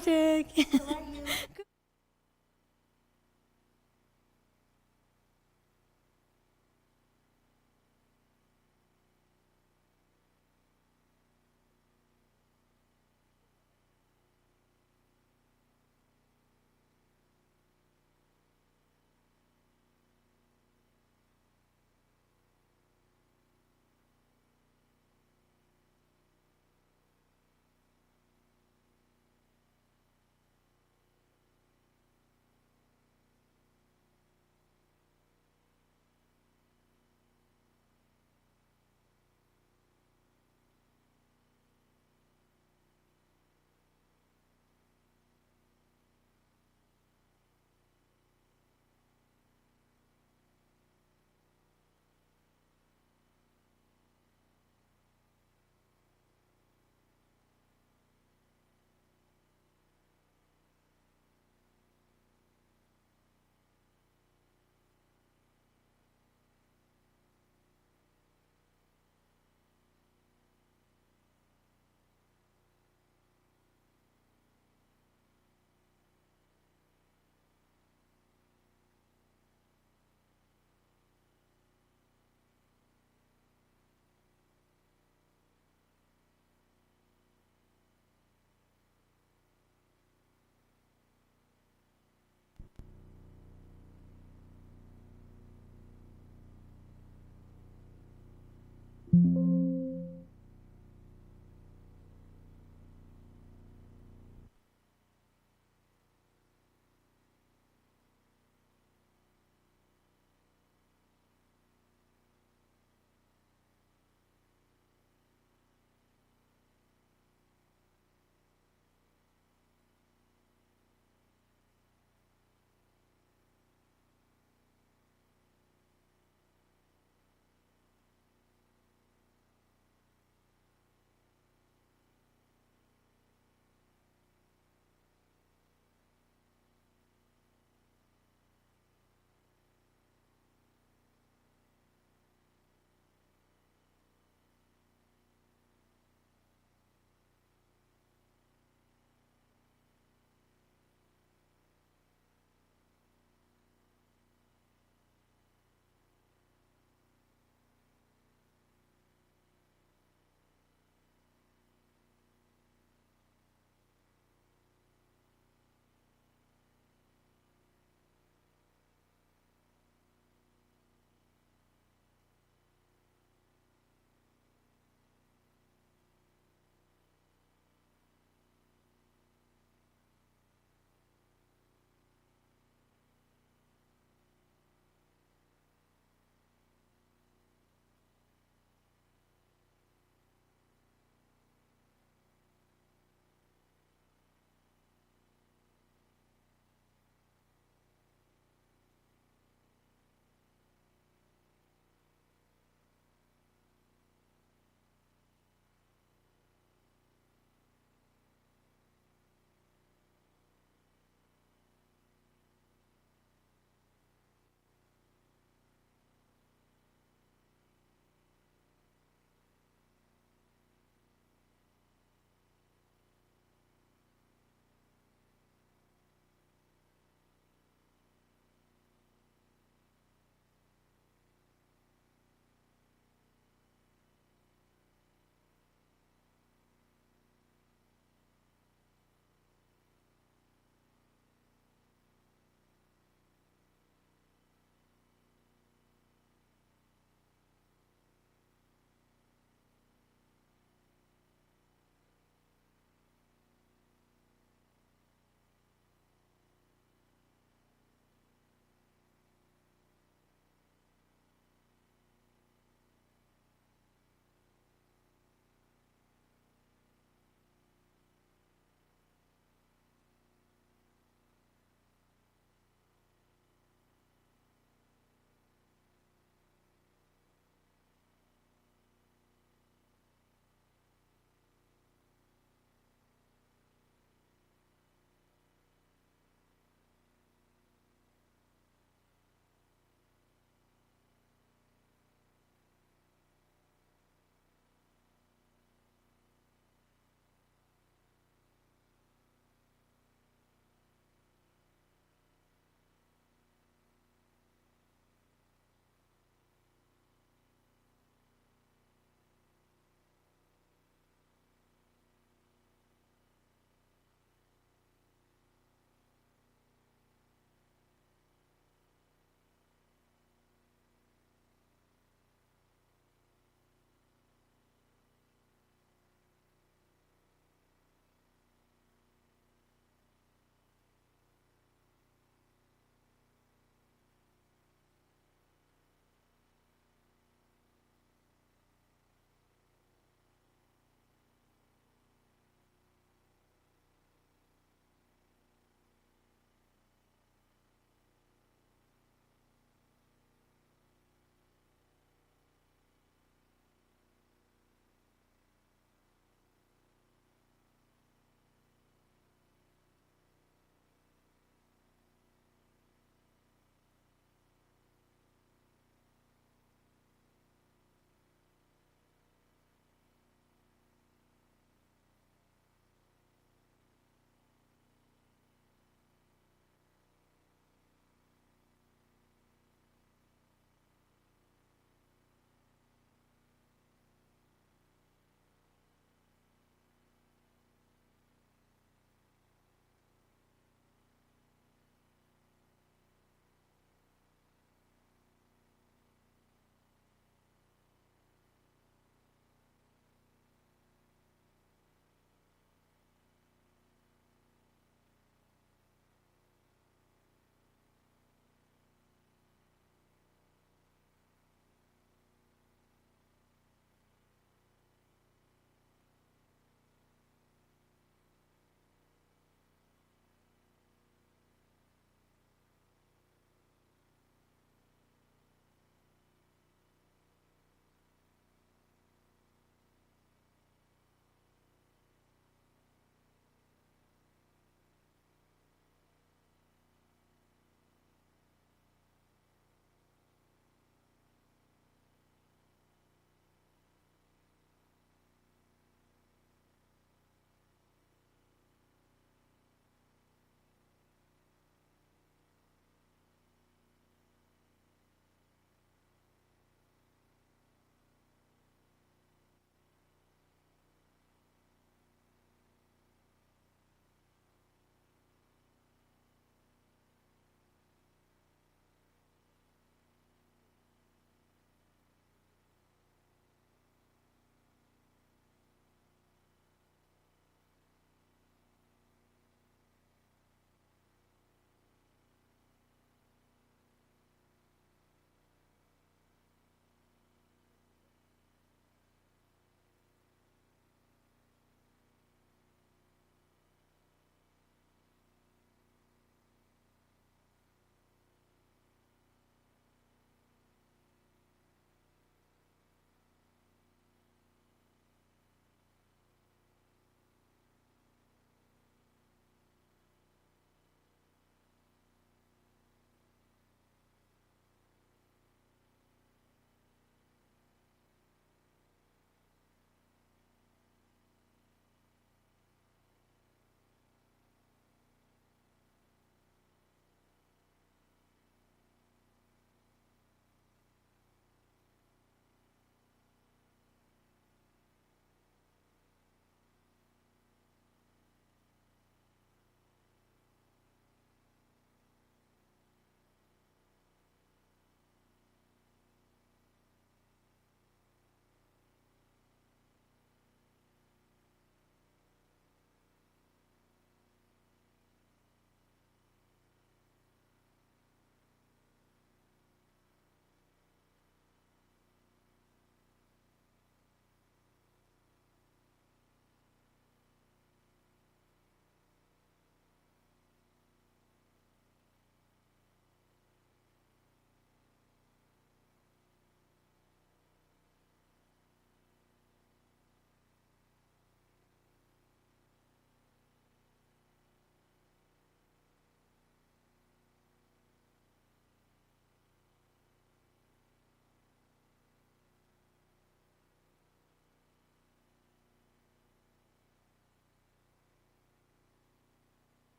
Jake.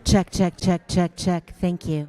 Check, check, check, check, check. Thank you.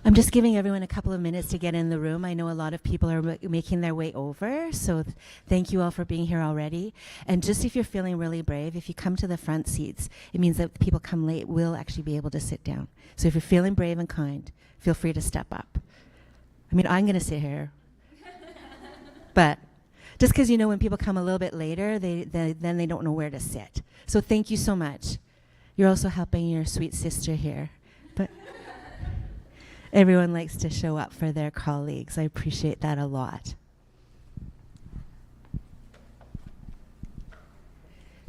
I'm just giving everyone a couple of minutes to get in the room. I know a lot of people are making their way over, so thank you all for being here already. And just if you're feeling really brave, if you come to the front seats, it means that people come late will actually be able to sit down. So if you're feeling brave and kind, feel free to step up. I mean, I'm going to sit here. But just because, you know, when people come a little bit later, then they don't know where to sit. So thank you so much. You're also helping your sweet sister here. But everyone likes to show up for their colleagues. I appreciate that a lot.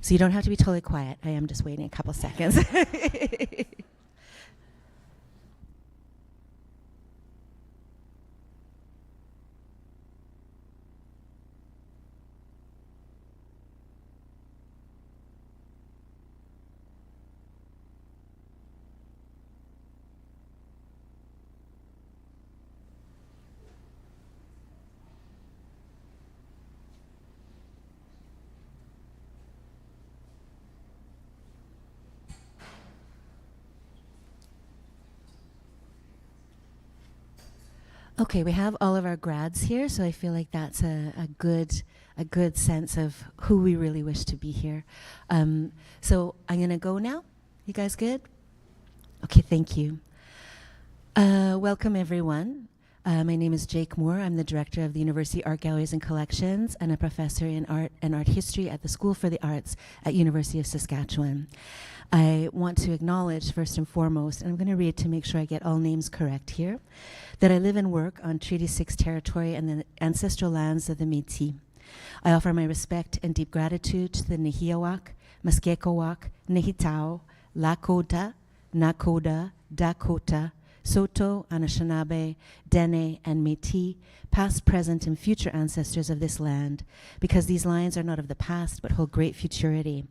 So you don't have to be totally quiet. I am just waiting a couple seconds. Okay, we have all of our grads here, so I feel like that's a good sense of who we really wish to be here. So I'm going to go now. You guys good? Okay, thank you. Welcome, everyone. My name is Jake Moore. I'm the director of the University Art Galleries and Collections and a professor in art and art history at the School for the Arts at University of Saskatchewan. I want to acknowledge first and foremost, and I'm going to read to make sure I get all names correct here, that I live and work on Treaty 6 territory and the ancestral lands of the Métis. I offer my respect and deep gratitude to the Nehiawak, Muskekowak, Nehitao, Lakota, Nakota, Dakota, Soto, Anishinaabe, Dene, and Métis, past, present, and future ancestors of this land, because these lines are not of the past, but hold great futurity.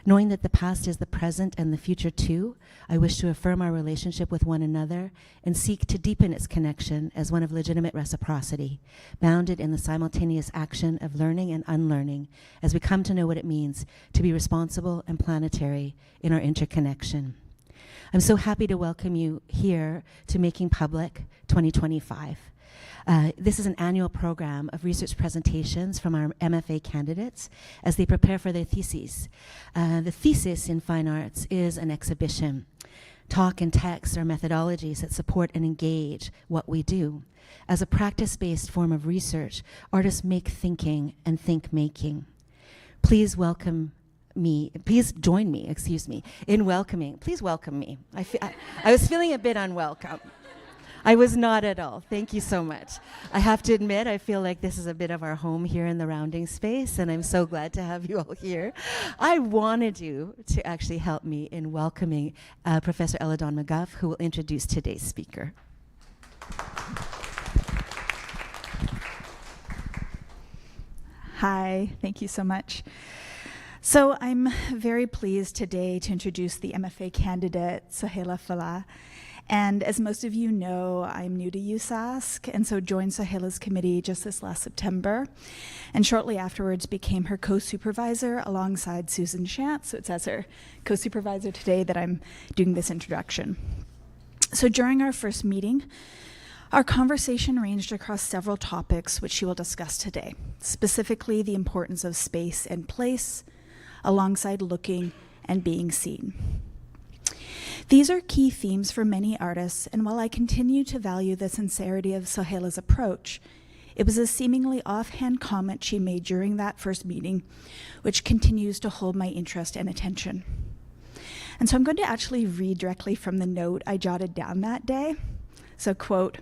Knowing that the past is the present and the future too, I wish to affirm our relationship with one another and seek to deepen its connection as one of legitimate reciprocity, bounded in the simultaneous action of learning and unlearning as we come to know what it means to be responsible and planetary in our interconnection. I'm so happy to welcome you here to Making Public 2025. This is an annual program of research presentations from our MFA candidates as they prepare for their theses. The thesis in fine arts is an exhibition. Talk and text are methodologies that support and engage what we do. As a practice-based form of research, artists make thinking and think making. Please join me, in welcoming. Please welcome me. I was feeling a bit unwelcome. I was not at all. Thank you so much. I have to admit, I feel like this is a bit of our home here in the rounding space, and I'm so glad to have you all here. I wanted you to actually help me in welcoming Professor Eladon McGuff, who will introduce today's speaker. Hi, thank you so much. So I'm very pleased today to introduce the MFA candidate, Sohaila Fallah. And as most of you know, I'm new to USask, and so joined Sohaila's committee just this last September, and shortly afterwards became her co-supervisor alongside Susan Shant. So it's as her co-supervisor today that I'm doing this introduction. So during our first meeting, our conversation ranged across several topics which she will discuss today, specifically the importance of space and place, alongside looking and being seen. These are key themes for many artists, and while I continue to value the sincerity of Sohaila's approach, it was a seemingly offhand comment she made during that first meeting, which continues to hold my interest and attention. And so I'm going to actually read directly from the note I jotted down that day. So, quote,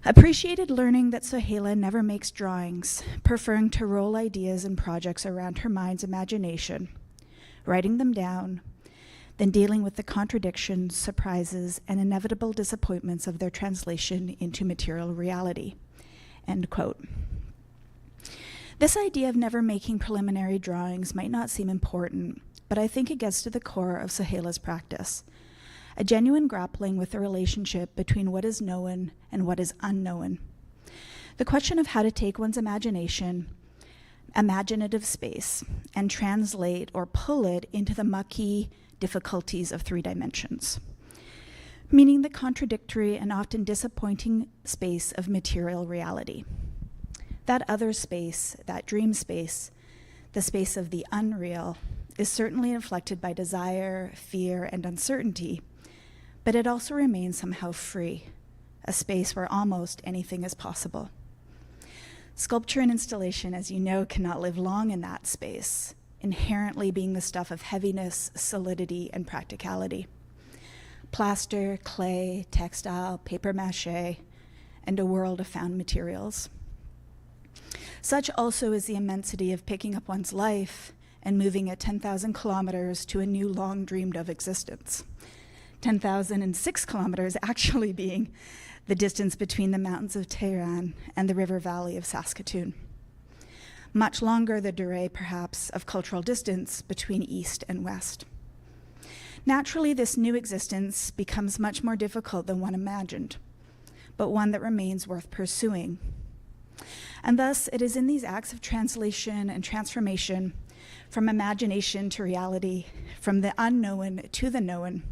"Appreciated learning that Sohaila never makes drawings, preferring to roll ideas and projects around her mind's imagination, writing them down, then dealing with the contradictions, surprises, and inevitable disappointments of their translation into material reality." End quote. This idea of never making preliminary drawings might not seem important, but I think it gets to the core of Sohaila's practice, a genuine grappling with the relationship between what is known and what is unknown. The question of how to take one's imaginative space, and translate or pull it into the mucky difficulties of 3 dimensions, meaning the contradictory and often disappointing space of material reality. That other space, that dream space, the space of the unreal, is certainly inflected by desire, fear, and uncertainty, but it also remains somehow free, a space where almost anything is possible. Sculpture and installation, as you know, cannot live long in that space, inherently being the stuff of heaviness, solidity, and practicality. Plaster, clay, textile, paper mache, and a world of found materials. Such also is the immensity of picking up one's life and moving at 10,000 kilometers to a new long dreamed of existence. 10,006 kilometers actually being the distance between the mountains of Tehran and the river valley of Saskatoon. Much longer the durée, perhaps, of cultural distance between East and West. Naturally, this new existence becomes much more difficult than one imagined, but one that remains worth pursuing. And thus, it is in these acts of translation and transformation, from imagination to reality, from the unknown to the known,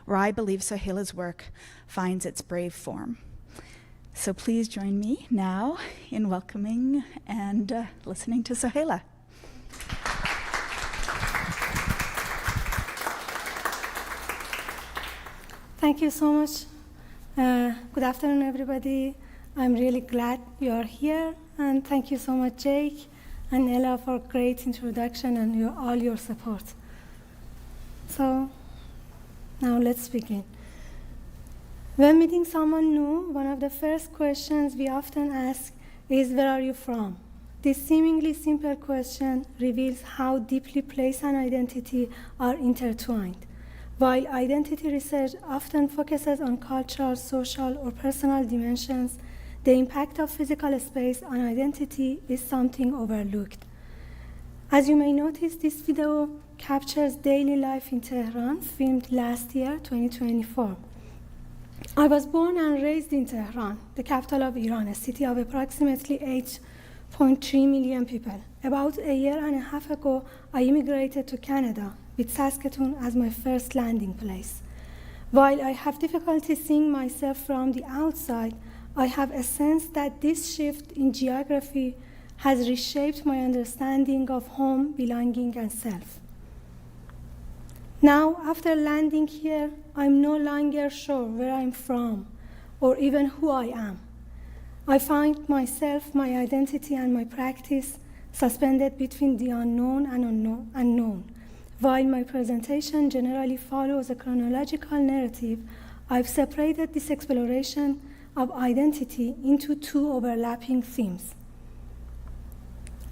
where I believe Sohaila's work finds its brave form. So please join me now in welcoming and listening to Sohaila. Thank you so much. Good afternoon, everybody. I'm really glad you are here, and thank you so much, Jake and Ella, for a great introduction and all your support. So now let's begin. When meeting someone new, one of the first questions we often ask is, where are you from? This seemingly simple question reveals how deeply place and identity are intertwined. While identity research often focuses on cultural, social, or personal dimensions, the impact of physical space on identity is something overlooked. As you may notice, this video captures daily life in Tehran, filmed last year, 2024. I was born and raised in Tehran, the capital of Iran, a city of approximately 8.3 million people. About a year and a half ago, I immigrated to Canada, with Saskatoon as my first landing place. While I have difficulty seeing myself from the outside, I have a sense that this shift in geography has reshaped my understanding of home, belonging, and self. Now, after landing here, I'm no longer sure where I'm from or even who I am. I find myself, my identity, and my practice suspended between the unknown and unknown. While my presentation generally follows a chronological narrative, I've separated this exploration of identity into two overlapping themes.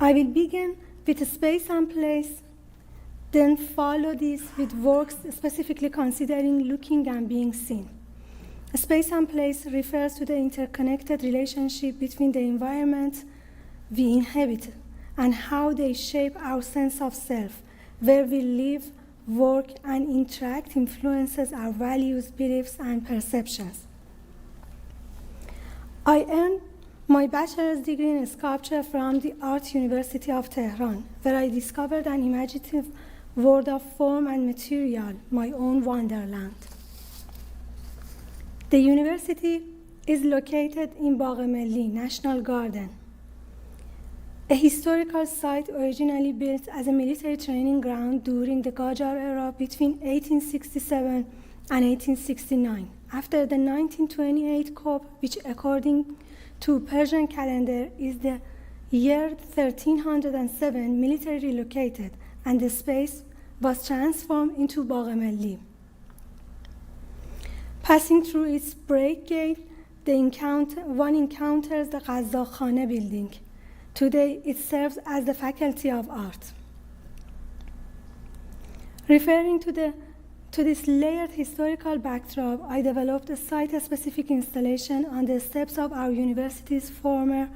I will begin with space and place, then follow this with works specifically considering looking and being seen. Space and place refers to the interconnected relationship between the environment we inhabit and how they shape our sense of self. Where we live, work, and interact influences our values, beliefs, and perceptions. I earned my bachelor's degree in sculpture from the Art University of Tehran, where I discovered an imaginative world of form and material, my own wonderland. The university is located in Bagh Milli National Garden, a historical site originally built as a military training ground during the Qajar era between 1867 and 1869. After the 1928 coup, which according to Persian calendar is the year 1307, military relocated and the space was transformed into Bagh Milli. Passing through its break gate, one encounters the Ghazzakhane building. Today, it serves as the Faculty of Art. Referring to this layered historical backdrop, I developed a site-specific installation on the steps of our university's former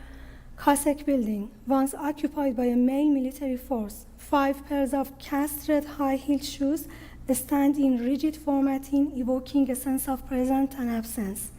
Cossack building, once occupied by a male military force. 5 pairs of cast-red high-heeled shoes stand in rigid formatting, evoking a sense of presence and absence.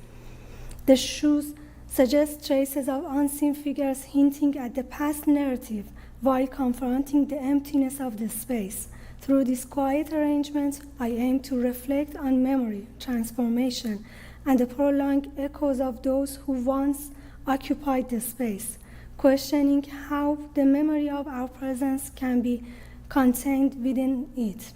The shoes suggest traces of unseen figures hinting at the past narrative while confronting the emptiness of the space. Through this quiet arrangement, I aim to reflect on memory, transformation, and the prolonged echoes of those who once occupied the space, questioning how the memory of our presence can be contained within it.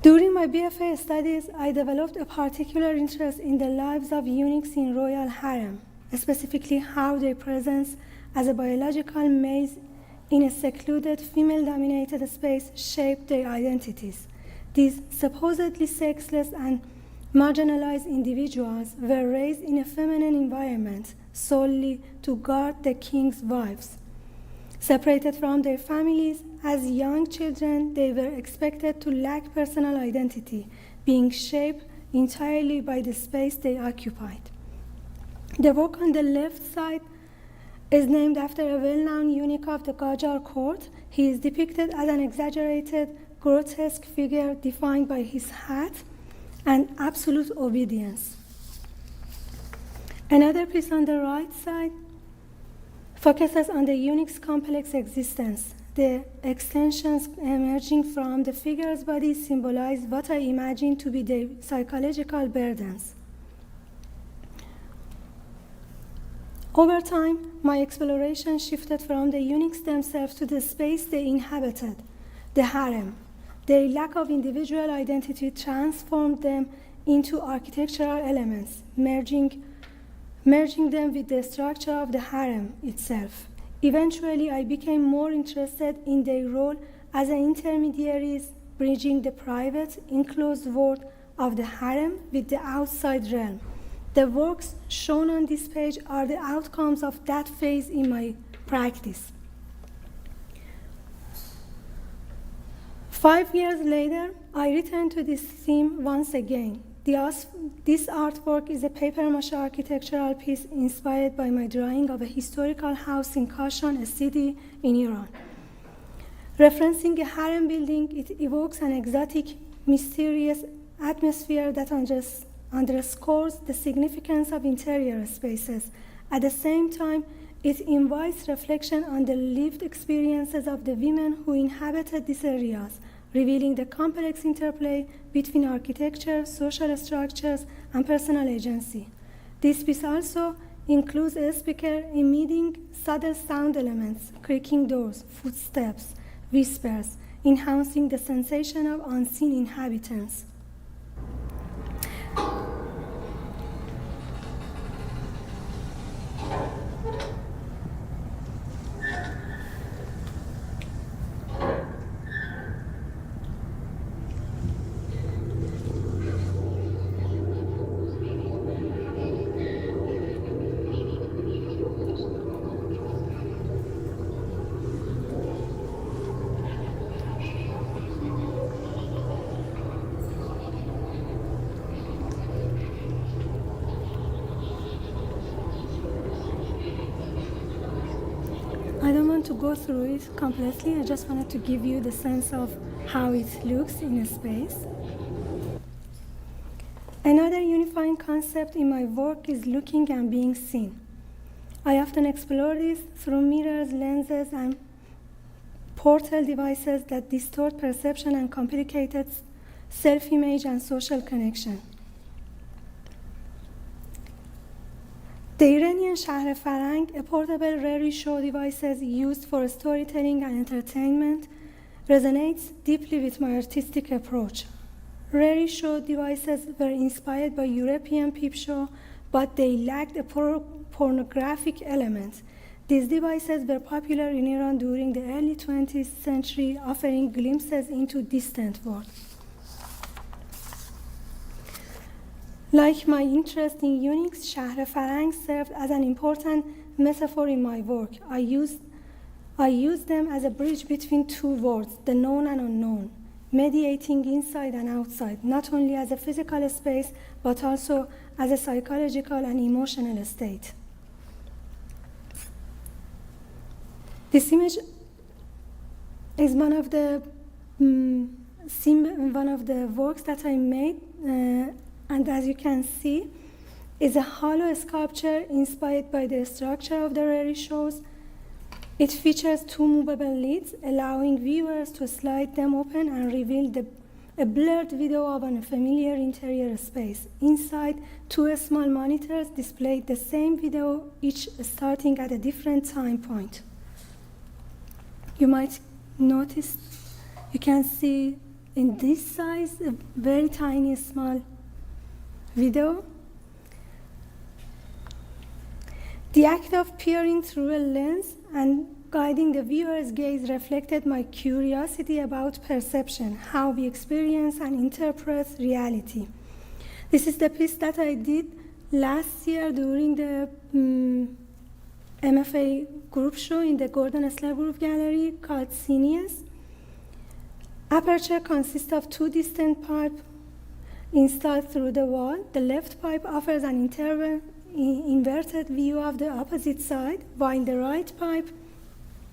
During my BFA studies, I developed a particular interest in the lives of eunuchs in royal harem, specifically how their presence as a biological male in a secluded female-dominated space shaped their identities. These supposedly sexless and marginalized individuals were raised in a feminine environment solely to guard the king's wives. Separated from their families, as young children, they were expected to lack personal identity, being shaped entirely by the space they occupied. The work on the left side is named after a well-known eunuch of the Qajar court. He is depicted as an exaggerated, grotesque figure defined by his hat and absolute obedience. Another piece on the right side focuses on the eunuch's complex existence. The extensions emerging from the figure's body symbolize what I imagine to be their psychological burdens. Over time, my exploration shifted from the eunuchs themselves to the space they inhabited, the harem. Their lack of individual identity transformed them into architectural elements, merging them with the structure of the harem itself. Eventually, I became more interested in their role as intermediaries, bridging the private, enclosed world of the harem with the outside realm. The works shown on this page are the outcomes of that phase in my practice. 5 years later, I returned to this theme once again. This artwork is a papier-mâché architectural piece inspired by my drawing of a historical house in Kashan, a city in Iran. Referencing a harem building, it evokes an exotic, mysterious atmosphere that underscores the significance of interior spaces. At the same time, it invites reflection on the lived experiences of the women who inhabited these areas, revealing the complex interplay between architecture, social structures, and personal agency. This piece also includes a speaker emitting subtle sound elements, creaking doors, footsteps, whispers, enhancing the sensation of unseen inhabitants. I don't want to go through it completely. I just wanted to give you the sense of how it looks in a space. Another unifying concept in my work is looking and being seen. I often explore this through mirrors, lenses, and portal devices that distort perception and complicated self-image and social connection. The Iranian Shahr Farang, a portable rarity show device used for storytelling and entertainment, resonates deeply with my artistic approach. Rarity show devices were inspired by European peep show, but they lacked a pornographic element. These devices were popular in Iran during the early 20th century, offering glimpses into distant world. Like my interest in Unix, Shahr Farang served as an important metaphor in my work. I use them as a bridge between two worlds, the known and unknown, mediating inside and outside, not only as a physical space, but also as a psychological and emotional state. This image is one of the works that I made, and as you can see, is a hollow sculpture inspired by the structure of the rarity shows. It features two movable lids, allowing viewers to slide them open and reveal a blurred video of a familiar interior space. Inside, two small monitors display the same video, each starting at a different time point. You might notice, you can see in this size, a very tiny, small video. The act of peering through a lens and guiding the viewer's gaze reflected my curiosity about perception, how we experience and interpret reality. This is the piece that I did last year during the MFA group show in the Gordon Esler Group Gallery called Senius. Aperture consists of two distant pipes installed through the wall. The left pipe offers an inverted view of the opposite side, while the right pipe,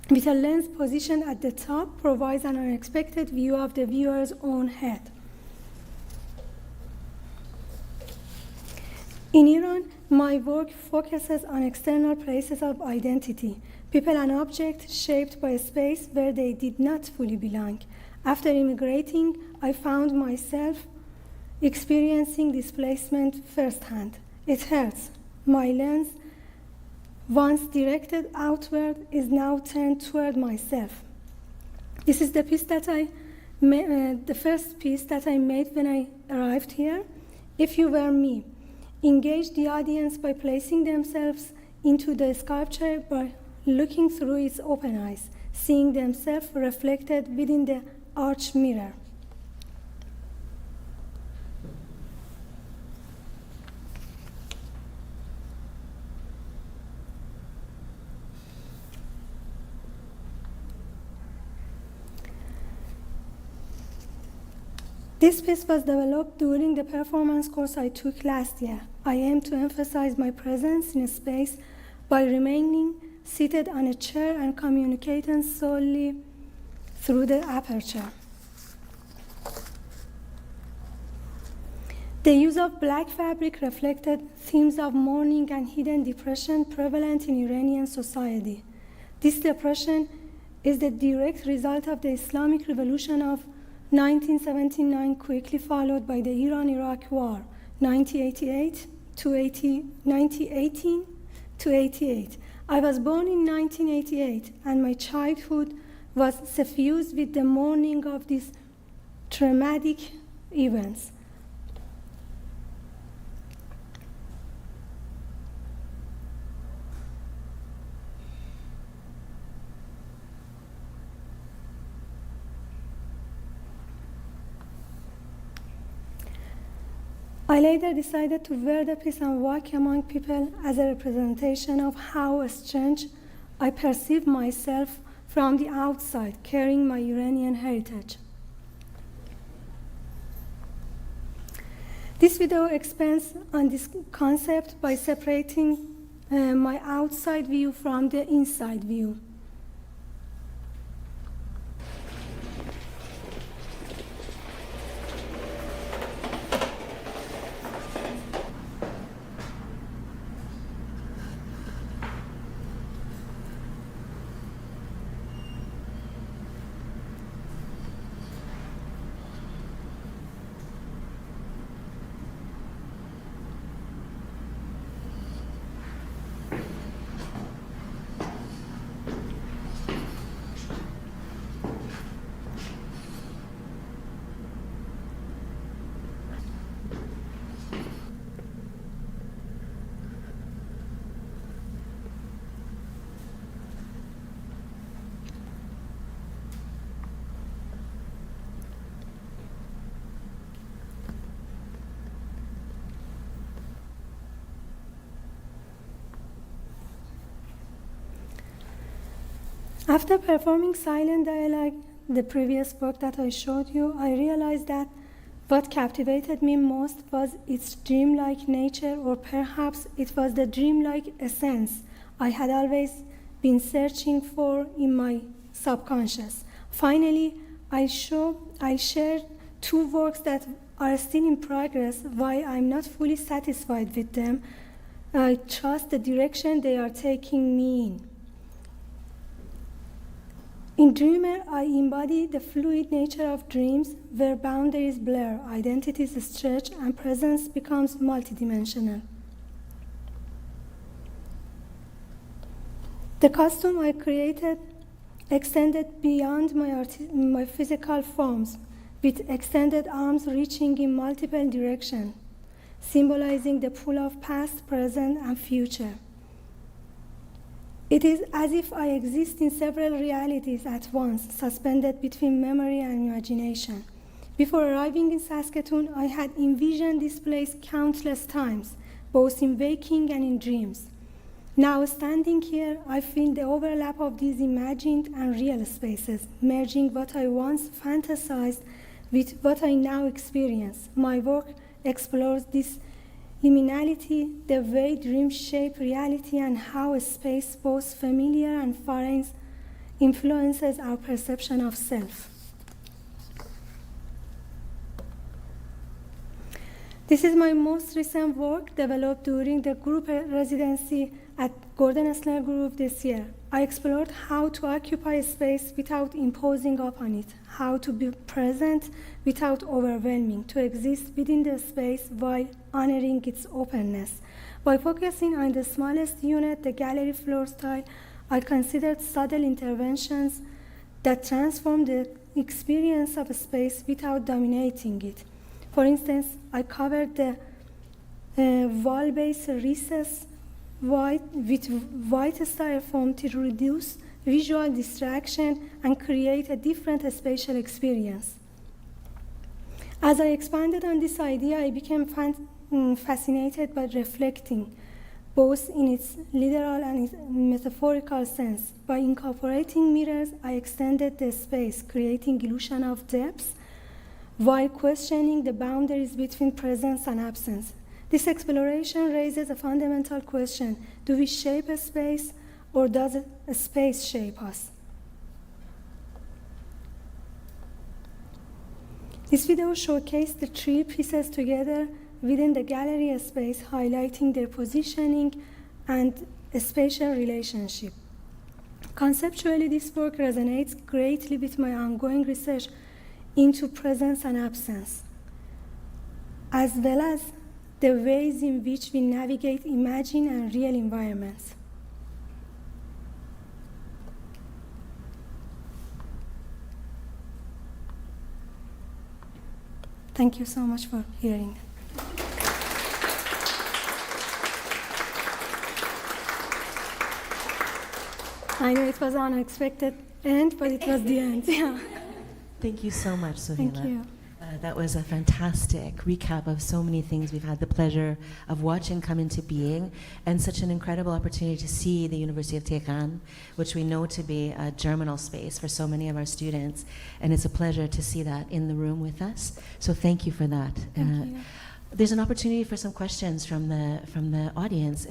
with a lens positioned at the top, provides an unexpected view of the viewer's own head. In Iran, my work focuses on external places of identity, people and objects shaped by a space where they did not fully belong. After immigrating, I found myself experiencing displacement firsthand. It hurts. My lens, once directed outward, is now turned toward myself. This is the piece that the first piece that I made when I arrived here. If you were me, engage the audience by placing themselves into the sculpture by looking through its open eyes, seeing themselves reflected within the arch mirror. This piece was developed during the performance course I took last year. I aim to emphasize my presence in a space by remaining seated on a chair and communicating solely through the aperture. The use of black fabric reflected themes of mourning and hidden depression prevalent in Iranian society. This depression is the direct result of the Islamic Revolution of 1979, quickly followed by the Iran-Iraq War, 1918 to 88. I was born in 1988, and my childhood was suffused with the mourning of these traumatic events. I later decided to wear the piece and walk among people as a representation of how strange I perceive myself from the outside, carrying my Iranian heritage. This video expands on this concept by separating my outside view from the inside view. After performing silent dialogue, the previous work that I showed you, I realized that what captivated me most was its dreamlike nature, or perhaps it was the dreamlike essence I had always been searching for in my subconscious. Finally, I shared two works that are still in progress. While I'm not fully satisfied with them, I trust the direction they are taking me in. In Dreamer, I embody the fluid nature of dreams, where boundaries blur, identities stretch, and presence becomes multidimensional. The costume I created extended beyond my physical forms, with extended arms reaching in multiple directions, symbolizing the pull of past, present, and future. It is as if I exist in several realities at once, suspended between memory and imagination. Before arriving in Saskatoon, I had envisioned this place countless times, both in waking and in dreams. Now, standing here, I feel the overlap of these imagined and real spaces, merging what I once fantasized with what I now experience. My work explores this liminality, the way dreams shape reality, and how a space, both familiar and foreign, influences our perception of self. This is my most recent work, developed during the group residency at Gordon Esler Group this year. I explored how to occupy a space without imposing upon it, how to be present without overwhelming, to exist within the space while honoring its openness. By focusing on the smallest unit, the gallery floor style, I considered subtle interventions that transform the experience of a space without dominating it. For instance, I covered the wall-based recess with white styrofoam to reduce visual distraction and create a different spatial experience. As I expanded on this idea, I became fascinated by reflecting, both in its literal and its metaphorical sense. By incorporating mirrors, I extended the space, creating illusion of depth, while questioning the boundaries between presence and absence. This exploration raises a fundamental question: do we shape a space, or does a space shape us? This video showcased the three pieces together within the gallery space, highlighting their positioning and a spatial relationship. Conceptually, this work resonates greatly with my ongoing research into presence and absence, as well as the ways in which we navigate imagined and real environments. Thank you so much for hearing. I know it was an unexpected end, but it was the end. Yeah. Thank you so much, Sohaila. Thank you. That was a fantastic recap of so many things we've had the pleasure of watching come into being, and such an incredible opportunity to see the University of Tehran, which we know to be a germinal space for so many of our students, and it's a pleasure to see that in the room with us. So thank you for that. Thank you. There's an opportunity for some questions from the audience,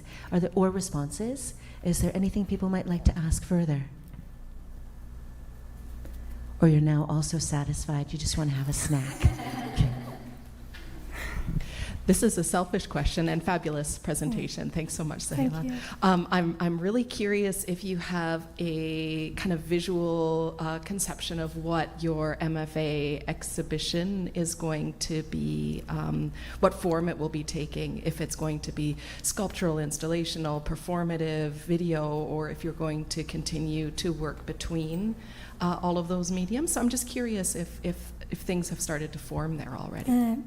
or responses. Is there anything people might like to ask further? Or you're now also satisfied, you just want to have a snack? Okay. This is a selfish question and fabulous presentation. Thanks so much, Sohaila. Thank you. I'm really curious if you have a kind of visual conception of what your MFA exhibition is going to be, what form it will be taking, if it's going to be sculptural, installational, performative, video, or if you're going to continue to work between all of those mediums. So I'm just curious if things have started to form there already.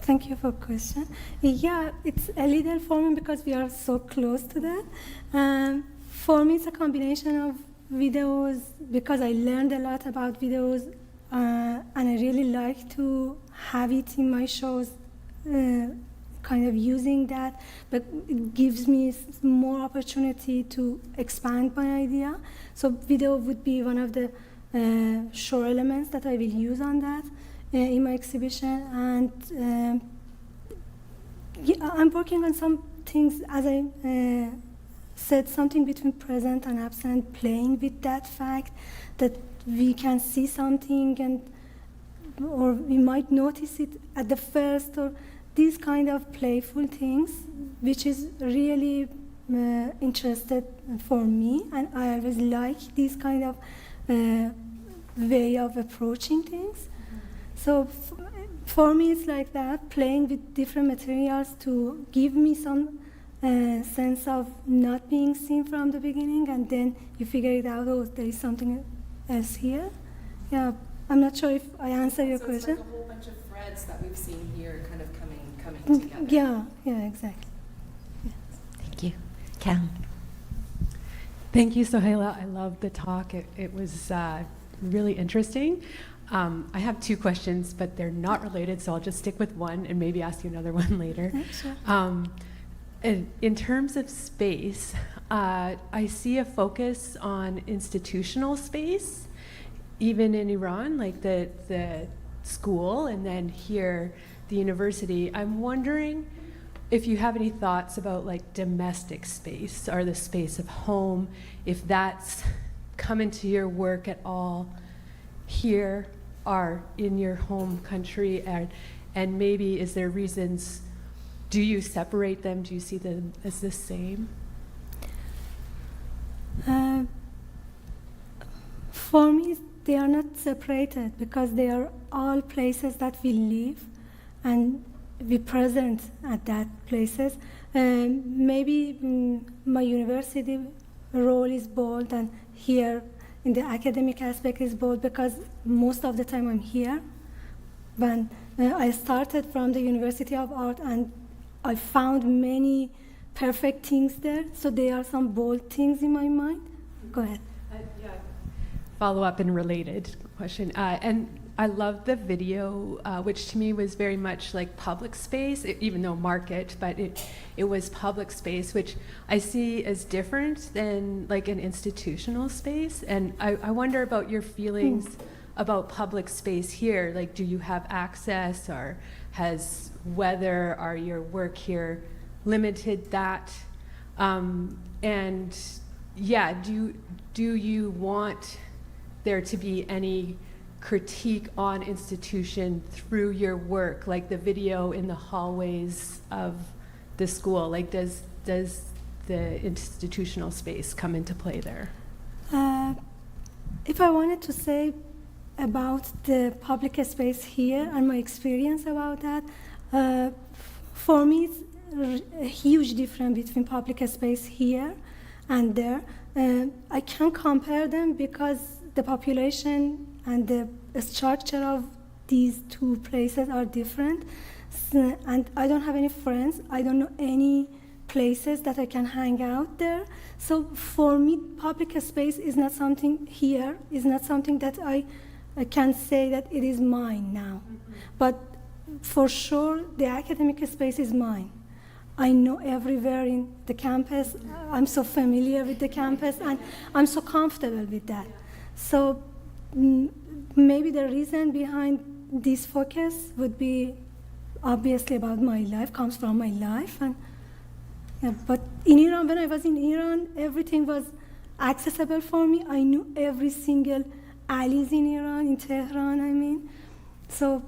Thank you for the question. Yeah, it's a little forming because we are so close to that. For me, it's a combination of videos, because I learned a lot about videos, and I really like to have it in my shows, kind of using that, but it gives me more opportunity to expand my idea. So video would be one of the show elements that I will use on that. In my exhibition, and yeah, I'm working on some things, as I said, something between present and absent, playing with that fact that we can see something, and or we might notice it at the first, or these kind of playful things, which is really interested for me, and I always like this kind of way of approaching things. So for me, it's like that, playing with different materials to give me some sense of not being seen from the beginning, and then you figure it out, oh, there is something else here. Yeah, I'm not sure if I answered your question. It's like a whole bunch of threads that we've seen here kind of coming together. Yeah, exactly. Yeah. Thank you. Cam. Thank you, Sohaila. I loved the talk. It was really interesting. I have two questions, but they're not related, so I'll just stick with one and maybe ask you another one later. Sure. In terms of space, I see a focus on institutional space, even in Iran, like the school, and then here, the university. I'm wondering if you have any thoughts about like domestic space, or the space of home, if that's come into your work at all here or in your home country, and maybe is there reasons, do you separate them? Do you see them as the same? For me, they are not separated, because they are all places that we live and we present at that places. Maybe my university role is bold, and here in the academic aspect is bold, because most of the time I'm here. When I started from the University of Art, and I found many perfect things there, so there are some bold things in my mind. Go ahead. Yeah. Follow up and related question. And I loved the video, which to me was very much like public space, even though market, but it was public space, which I see as different than like an institutional space. And I wonder about your feelings about public space here? Like, do you have access, or has weather or your work here limited that? And yeah, do you want there to be any critique on institution through your work, like the video in the hallways of the school? Like, does the institutional space come into play there? If I wanted to say about the public space here and my experience about that, for me it's a huge difference between public space here and there. I can't compare them because the population and the structure of these two places are different. And I don't have any friends. I don't know any places that I can hang out there. So for me, public space is not something here, is not something that I can say that it is mine now. Mm-hmm. But for sure, the academic space is mine. I know everywhere in the campus. I'm so familiar with the campus, and I'm so comfortable with that. So maybe the reason behind this focus would be obviously about my life, comes from my life. And yeah, but in Iran, when I was in Iran, everything was accessible for me. I knew every single alleys in Iran, in Tehran, I mean. So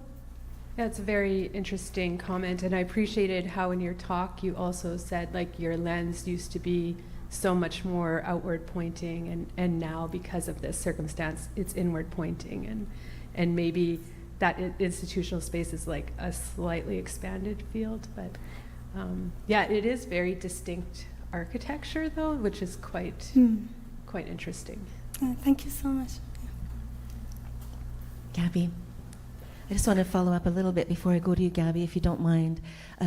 that's a very interesting comment, and I appreciated how in your talk you also said like your lens used to be so much more outward pointing, and now because of this circumstance it's inward pointing, and maybe that institutional space is like a slightly expanded field, but yeah, it is very distinct architecture though, which is quite interesting. Thank you so much. Gabby, I just want to follow up a little bit before I go to you, Gabby, if you don't mind,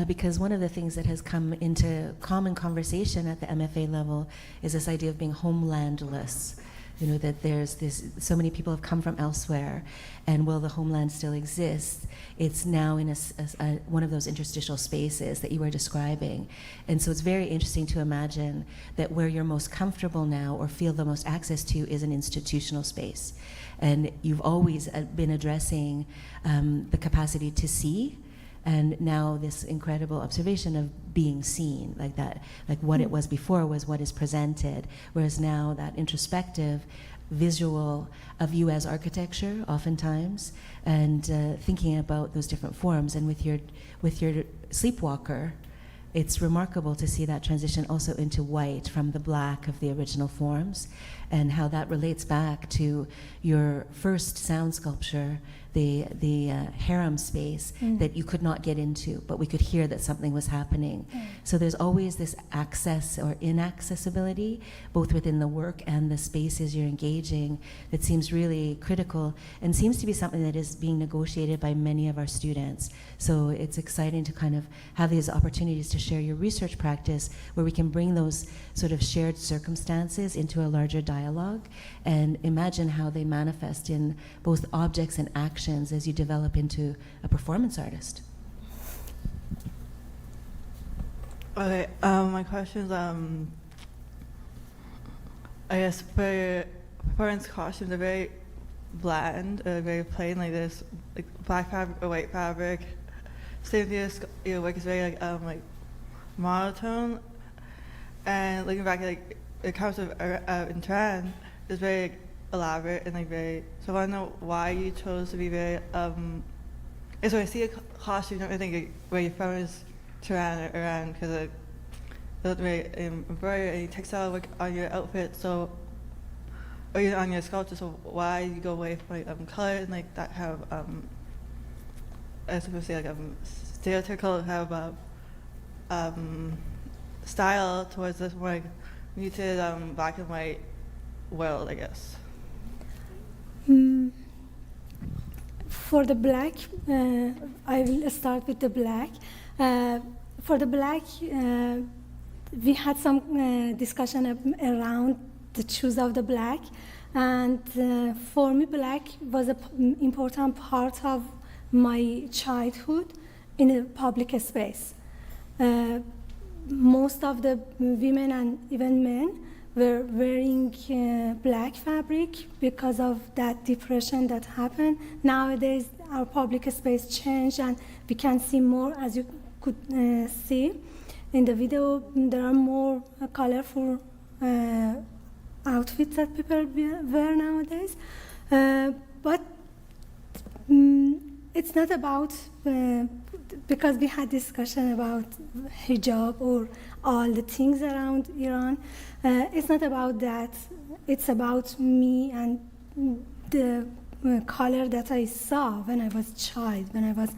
because one of the things that has come into common conversation at the MFA level is this idea of being homelandless. You know, that there's so many people have come from elsewhere, and while the homeland still exists, it's now in one of those interstitial spaces that you were describing. And so it's very interesting to imagine that where you're most comfortable now or feel the most access to is an institutional space. And you've always been addressing the capacity to see, and now this incredible observation of being seen, like that, like what it was before was what is presented, whereas now that introspective visual of you as architecture oftentimes, and thinking about those different forms. And with your sleepwalker, it's remarkable to see that transition also into white from the black of the original forms, and how that relates back to your first sound sculpture, the harem space that you could not get into, but we could hear that something was happening. So there's always this access or inaccessibility, both within the work and the spaces you're engaging, that seems really critical and seems to be something that is being negotiated by many of our students. So it's exciting to kind of have these opportunities to share your research practice, where we can bring those sort of shared circumstances into a larger dialogue and imagine how they manifest in both objects and actions as you develop into a performance artist. Okay, my question is, I guess for performance costumes, they're very bland, very plain, like this, like black fabric or white fabric. Same with your work is very like monotone, and looking back, like it comes with in trend, it's very elaborate and like very. So I want to know why you chose to be very. So I see a costume, I think where you're from is Tehran, Iran, because it looked very embroidered and textile work on your outfit. So, or on your sculpture. So why you go away from like color and like that kind of I was supposed to say like stereotypical kind of style towards this more like muted black and white world, I guess. For the black, I will start with the black. For the black, we had some discussion around the choice of the black, and for me, black was an important part of my childhood in a public space. Most of the women and even men were wearing black fabric because of that depression that happened. Nowadays, our public space changed, and we can see more, as you could see in the video. There are more colorful outfits that people wear nowadays. But it's not about, because we had discussion about hijab or all the things around Iran. It's not about that. It's about me and the color that I saw when I was a child, when I was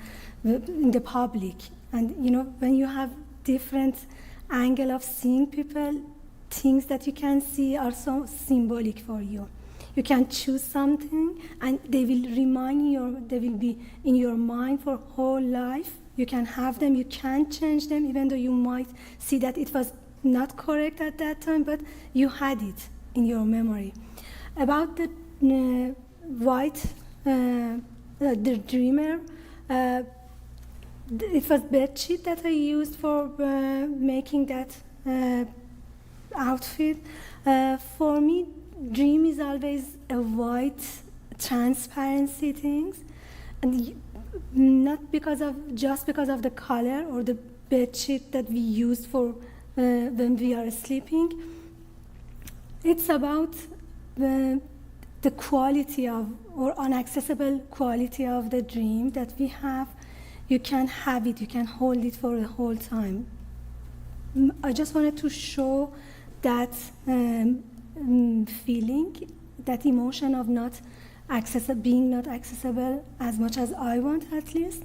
in the public. And when you have different angle of seeing people, things that you can see are so symbolic for you. You can choose something, and they will remind you, they will be in your mind for whole life. You can have them, you can change them, even though you might see that it was not correct at that time, but you had it in your memory. About the white, the dreamer, it was bed sheet that I used for making that outfit. For me, dream is always a white transparency things, and not just because of the color or the bed sheet that we use for when we are sleeping. It's about the quality of, or inaccessible quality of the dream that we have. You can have it, you can hold it for the whole time. I just wanted to show that feeling, that emotion of being not accessible as much as I want, at least.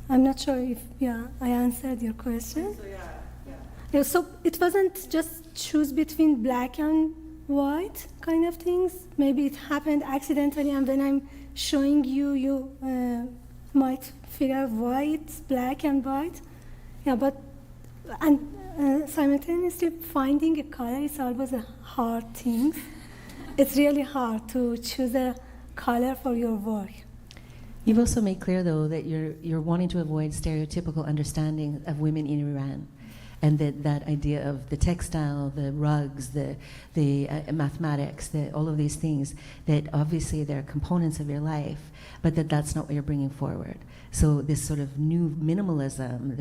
I'm not sure if I answered your question. So, so it wasn't just choose between black and white kind of things. Maybe it happened accidentally, and when I'm showing you, you might figure out why it's black and white. Simultaneously finding a color is always a hard thing. It's really hard to choose a color for your work. You've also made clear, though, that you're wanting to avoid stereotypical understanding of women in Iran, and that idea of the textile, the rugs, the mathematics, all of these things, that obviously they're components of your life, but that's not what you're bringing forward. So this sort of new minimalism,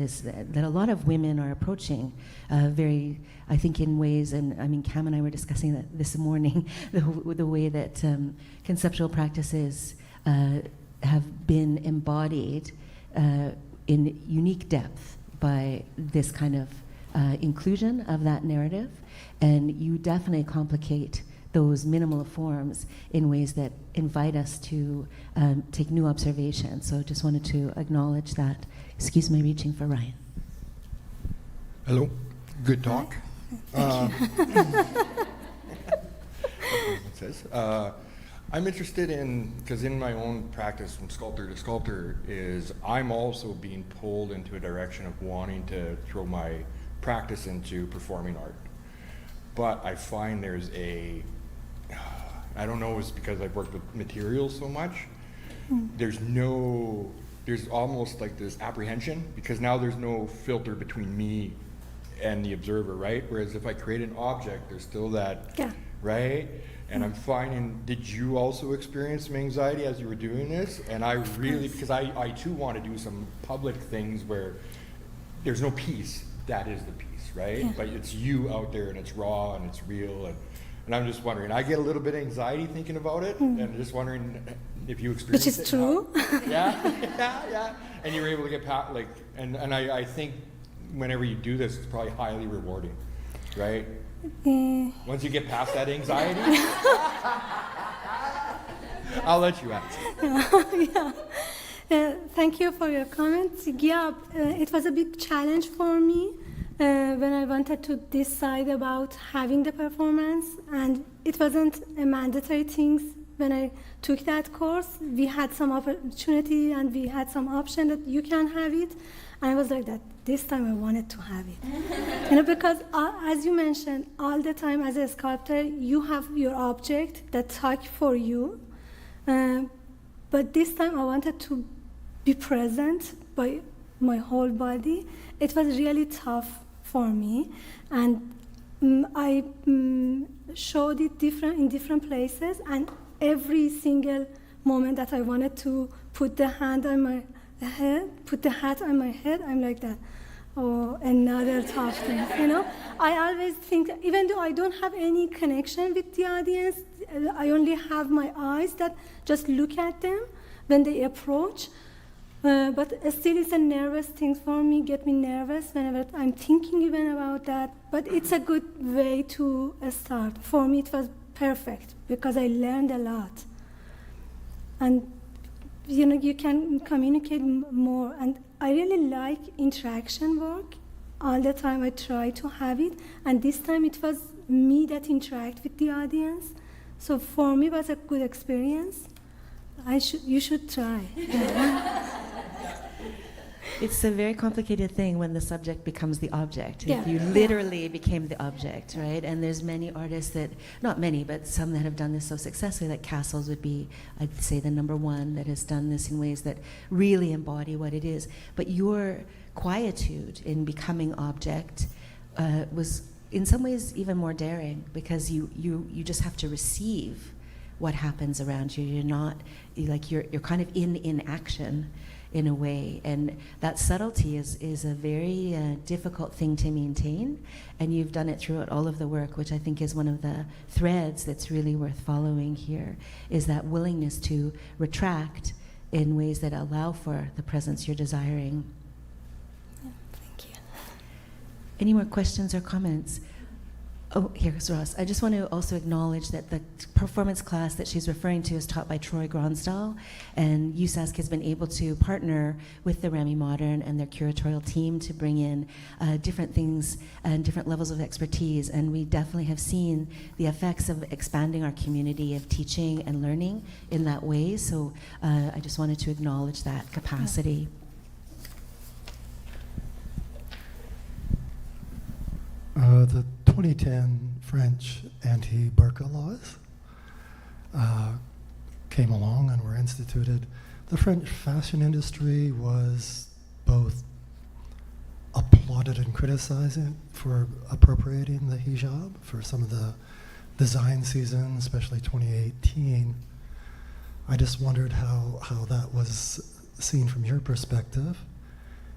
that a lot of women are approaching very, I think, in ways, and I mean, Cam and I were discussing that this morning, the way that conceptual practices have been embodied in unique depth by this kind of inclusion of that narrative, and you definitely complicate those minimal forms in ways that invite us to take new observation. So just wanted to acknowledge that. Excuse me, reaching for Ryan. Hello, good talk. I'm interested in, because in my own practice from sculptor to sculptor, is I'm also being pulled into a direction of wanting to throw my practice into performing art. But I find there's I don't know, it's because I've worked with materials so much, there's almost like this apprehension, because now there's no filter between me and the observer, right? Whereas if I create an object, there's still that, right? And I'm finding, did you also experience some anxiety as you were doing this? And I really, because I too want to do some public things where there's no piece, that is the piece, right? Yeah. But it's you out there, and it's raw and it's real, and I'm just wondering, I get a little bit of anxiety thinking about it, and just wondering if you experienced it. Which is true. Yeah. And you're able to get past, like, and I think whenever you do this, it's probably highly rewarding, right? Once you get past that anxiety, I'll let you answer. Thank you for your comments. It was a big challenge for me when I wanted to decide about having the performance, and it wasn't a mandatory thing. When I took that course, we had some opportunity and we had some option that you can have it, and I was like that. This time I wanted to have it, because as you mentioned, all the time as a sculptor, you have your object that talk for you, but this time I wanted to be present by my whole body. It was really tough for me, and I showed it in different places, and every single moment that I wanted to put the hat on my head, I'm like that. Or another tough thing, I always think, even though I don't have any connection with the audience, I only have my eyes that just look at them when they approach. But still, it's a nervous thing for me, get me nervous whenever I'm thinking even about that. But it's a good way to start. For me, it was perfect because I learned a lot. And you can communicate more. And I really like interaction work. All the time I try to have it. And this time it was me that interact with the audience. So for me, it was a good experience. You should try. It's a very complicated thing when the subject becomes the object. Yeah. If you literally became the object, right? And there's many artists that, not many, but some that have done this so successfully, like Castles would be, I'd say, the number one that has done this in ways that really embody what it is. But your quietude in becoming object was in some ways even more daring, because you just have to receive what happens around you. You're kind of in action in a way, and that subtlety is a very difficult thing to maintain, and you've done it throughout all of the work, which I think is one of the threads that's really worth following here, is that willingness to retract in ways that allow for the presence you're desiring. Yeah, thank you. Any more questions or comments? Oh, here's Ross. I just want to also acknowledge that the performance class that she's referring to is taught by Troy Gronsdahl, and USask has been able to partner with the Remy Modern and their curatorial team to bring in different things and different levels of expertise, and we definitely have seen the effects of expanding our community of teaching and learning in that way, so I just wanted to acknowledge that capacity. The 2010 French anti-burqa laws came along and were instituted. The French fashion industry was both applauded and criticized for appropriating the hijab for some of the design season, especially 2018. I just wondered how that was seen from your perspective,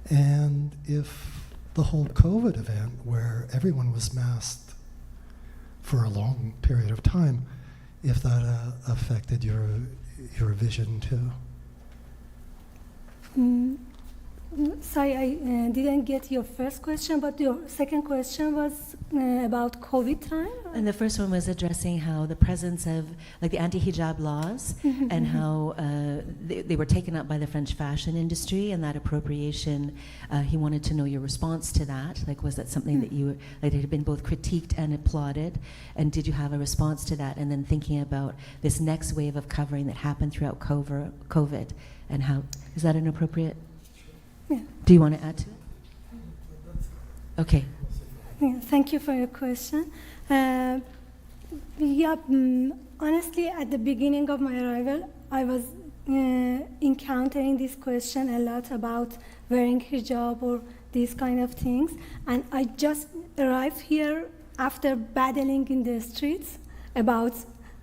and if the whole COVID event, where everyone was masked for a long period of time, if that affected your vision too. Sorry, I didn't get your first question, but your second question was about COVID time? And the first one was addressing how the presence of the anti-hijab laws and how they were taken up by the French fashion industry, and that appropriation, he wanted to know your response to that. Was that something that you, it had been both critiqued and applauded, and did you have a response to that? And then thinking about this next wave of covering that happened throughout COVID, and how, is that an appropriate? Yeah. Do you want to add to it? Okay. Yeah, thank you for your question. Honestly, at the beginning of my arrival, I was encountering this question a lot about wearing hijab or these kind of things. And I just arrived here after battling in the streets about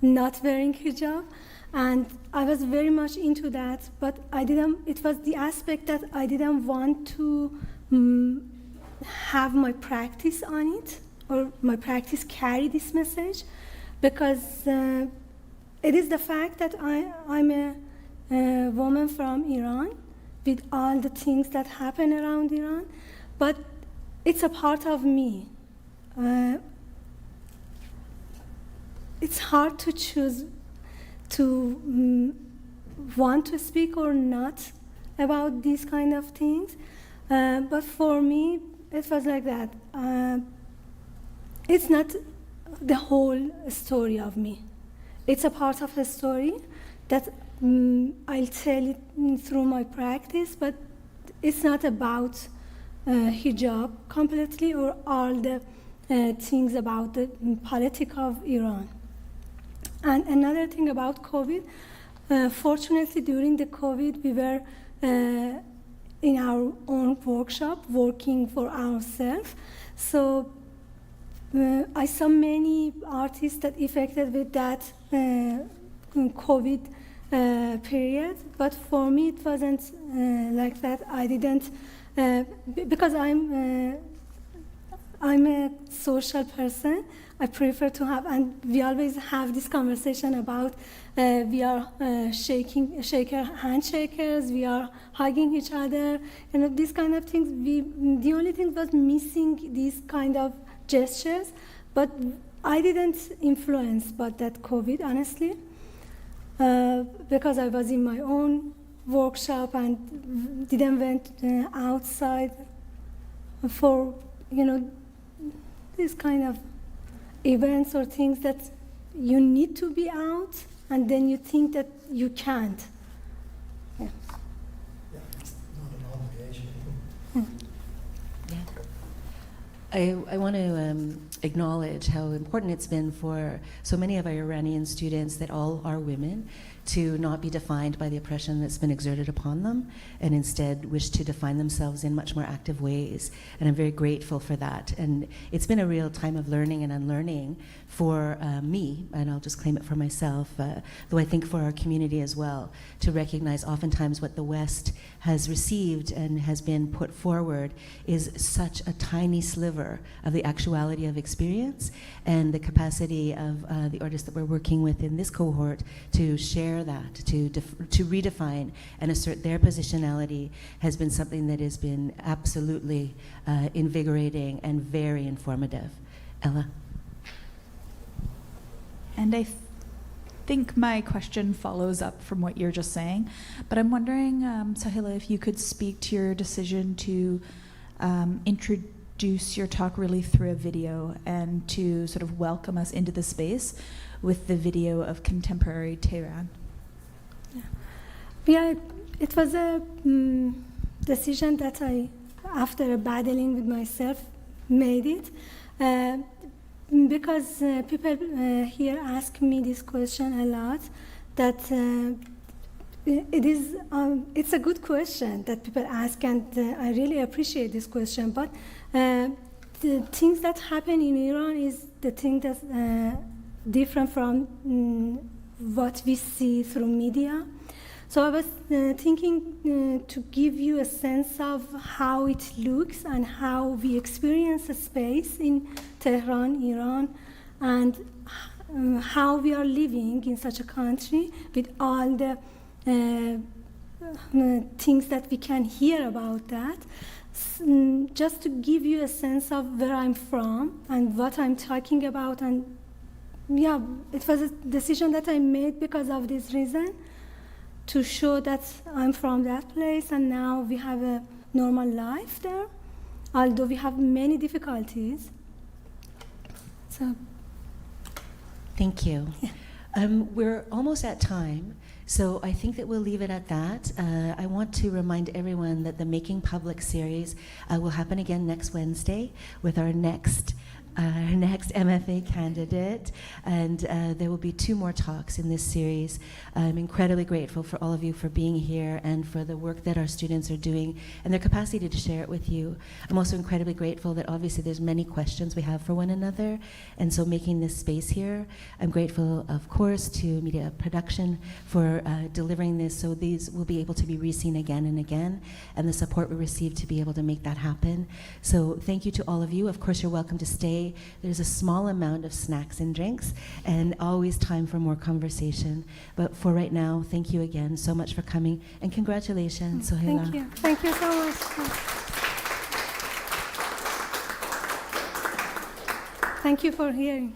not wearing hijab. And I was very much into that, but it was the aspect that I didn't want to have my practice on it, or my practice carry this message, because it is the fact that I'm a woman from Iran with all the things that happen around Iran, but it's a part of me. It's hard to choose to want to speak or not about these kind of things. But for me, it was like that. It's not the whole story of me. It's a part of the story that I'll tell it through my practice, but it's not about hijab completely or all the things about the politics of Iran. And another thing about COVID, fortunately during the COVID, we were in our own workshop working for ourselves. So I saw many artists that affected with that COVID period, but for me it wasn't like that. I didn't because I'm a social person. I prefer to have, and we always have this conversation about we are handshakers, we are hugging each other, and these kind of things. The only thing was missing these kind of gestures, but I didn't influence by that COVID, honestly, because I was in my own workshop and didn't went outside for, these kind of events or things that you need to be out, and then you think that you can't. Yeah, it's not an obligation. I want to acknowledge how important it's been for so many of our Iranian students that all are women to not be defined by the oppression that's been exerted upon them, and instead wish to define themselves in much more active ways. And I'm very grateful for that. And it's been a real time of learning and unlearning for me, and I'll just claim it for myself, though I think for our community as well, to recognize oftentimes what the West has received and has been put forward is such a tiny sliver of the actuality of experience, and the capacity of the artists that we're working with in this cohort to share that, to redefine and assert their positionality has been something that has been absolutely invigorating and very informative. Ella? And I think my question follows up from what you're just saying, but I'm wondering, Sahila, if you could speak to your decision to introduce your talk really through a video and to sort of welcome us into the space with the video of contemporary Tehran. Yeah, it was a decision that I, after battling with myself, made it. Because people here ask me this question a lot, that it's a good question that people ask, and I really appreciate this question. But the things that happen in Iran is the thing that's different from what we see through media. So I was thinking to give you a sense of how it looks and how we experience a space in Tehran, Iran, and how we are living in such a country with all the things that we can hear about that. Just to give you a sense of where I'm from and what I'm talking about. And yeah, it was a decision that I made because of this reason, to show that I'm from that place and now we have a normal life there, although we have many difficulties. So, thank you. Yeah. We're almost at time, so I think that we'll leave it at that. I want to remind everyone that the Making Public series will happen again next Wednesday with our next MFA candidate, and there will be 2 more talks in this series. I'm incredibly grateful for all of you for being here and for the work that our students are doing and their capacity to share it with you. I'm also incredibly grateful that obviously there's many questions we have for one another, and so making this space here. I'm grateful, of course, to Media Production for delivering this, so these will be able to be re-seen again and again, and the support we received to be able to make that happen. So thank you to all of you. Of course, you're welcome to stay. There's a small amount of snacks and drinks, and always time for more conversation. But for right now, thank you again so much for coming, and congratulations, Sohaila. thank you. Thank you so much. Thank you for hearing.